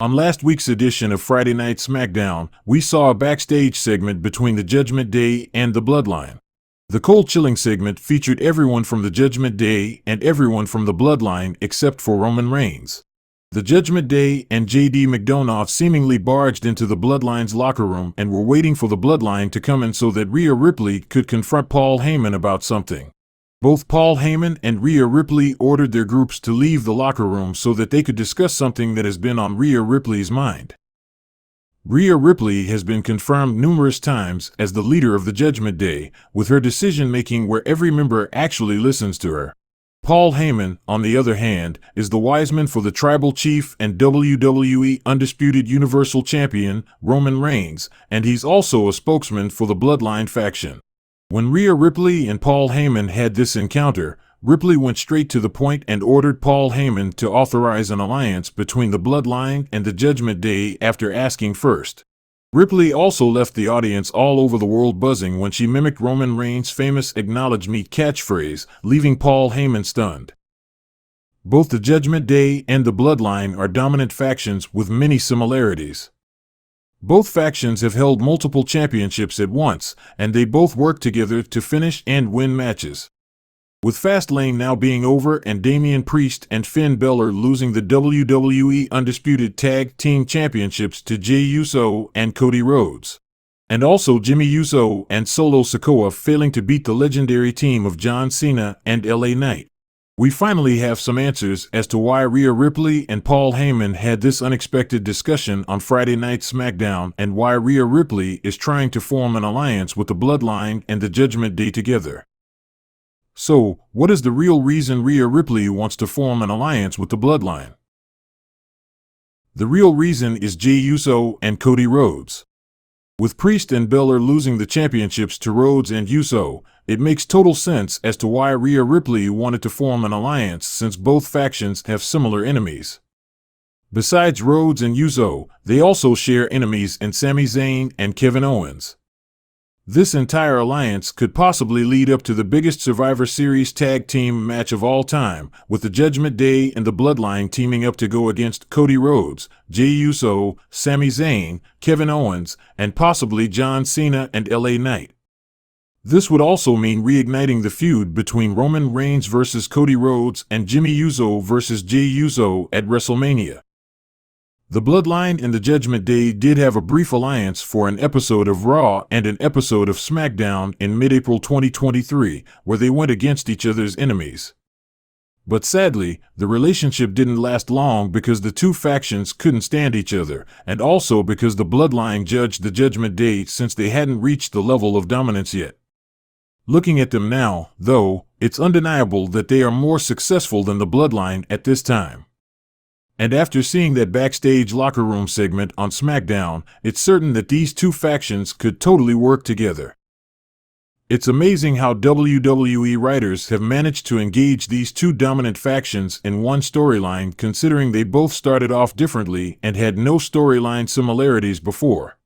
On last week's edition of Friday Night SmackDown, we saw a backstage segment between the Judgment Day and the Bloodline. The cold-chilling segment featured everyone from the Judgment Day and everyone from the Bloodline except for Roman Reigns. The Judgment Day and J.D. McDonough seemingly barged into the Bloodline's locker room and were waiting for the Bloodline to come in so that Rhea Ripley could confront Paul Heyman about something. Both Paul Heyman and Rhea Ripley ordered their groups to leave the locker room so that they could discuss something that has been on Rhea Ripley's mind. Rhea Ripley has been confirmed numerous times as the leader of the Judgment Day, with her decision-making where every member actually listens to her. Paul Heyman, on the other hand, is the wiseman for the Tribal Chief and WWE Undisputed Universal Champion, Roman Reigns, and he's also a spokesman for the Bloodline faction. When Rhea Ripley and Paul Heyman had this encounter, Ripley went straight to the point and ordered Paul Heyman to authorize an alliance between the Bloodline and the Judgment Day after asking first. Ripley also left the audience all over the world buzzing when she mimicked Roman Reigns' famous "Acknowledge Me" catchphrase, leaving Paul Heyman stunned. Both the Judgment Day and the Bloodline are dominant factions with many similarities. Both factions have held multiple championships at once, and they both work together to finish and win matches. With Fastlane now being over and Damian Priest and Finn Balor losing the WWE Undisputed Tag Team Championships to Jey Uso and Cody Rhodes. And also Jimmy Uso and Solo Sikoa failing to beat the legendary team of John Cena and LA Knight. We finally have some answers as to why Rhea Ripley and Paul Heyman had this unexpected discussion on Friday Night SmackDown and why Rhea Ripley is trying to form an alliance with the Bloodline and the Judgment Day together. So, what is the real reason Rhea Ripley wants to form an alliance with the Bloodline? The real reason is Jey Uso and Cody Rhodes. With Priest and Balor losing the championships to Rhodes and Uso, it makes total sense as to why Rhea Ripley wanted to form an alliance since both factions have similar enemies. Besides Rhodes and Uso, they also share enemies in Sami Zayn and Kevin Owens. This entire alliance could possibly lead up to the biggest Survivor Series tag team match of all time, with the Judgment Day and the Bloodline teaming up to go against Cody Rhodes, Jey Uso, Sami Zayn, Kevin Owens, and possibly John Cena and LA Knight. This would also mean reigniting the feud between Roman Reigns versus Cody Rhodes and Jimmy Uso versus Jey Uso at WrestleMania. The Bloodline and the Judgment Day did have a brief alliance for an episode of Raw and an episode of SmackDown in mid-April 2023, where they went against each other's enemies. But sadly, the relationship didn't last long because the two factions couldn't stand each other, and also because the Bloodline judged the Judgment Day since they hadn't reached the level of dominance yet. Looking at them now, though, it's undeniable that they are more successful than the Bloodline at this time. And after seeing that backstage locker room segment on SmackDown, it's certain that these two factions could totally work together. It's amazing how WWE writers have managed to engage these two dominant factions in one storyline, considering they both started off differently and had no storyline similarities before.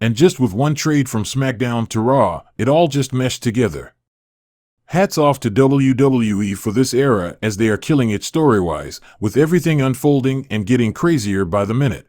And just with one trade from SmackDown to Raw, it all just meshed together. Hats off to WWE for this era as they are killing it story-wise, with everything unfolding and getting crazier by the minute.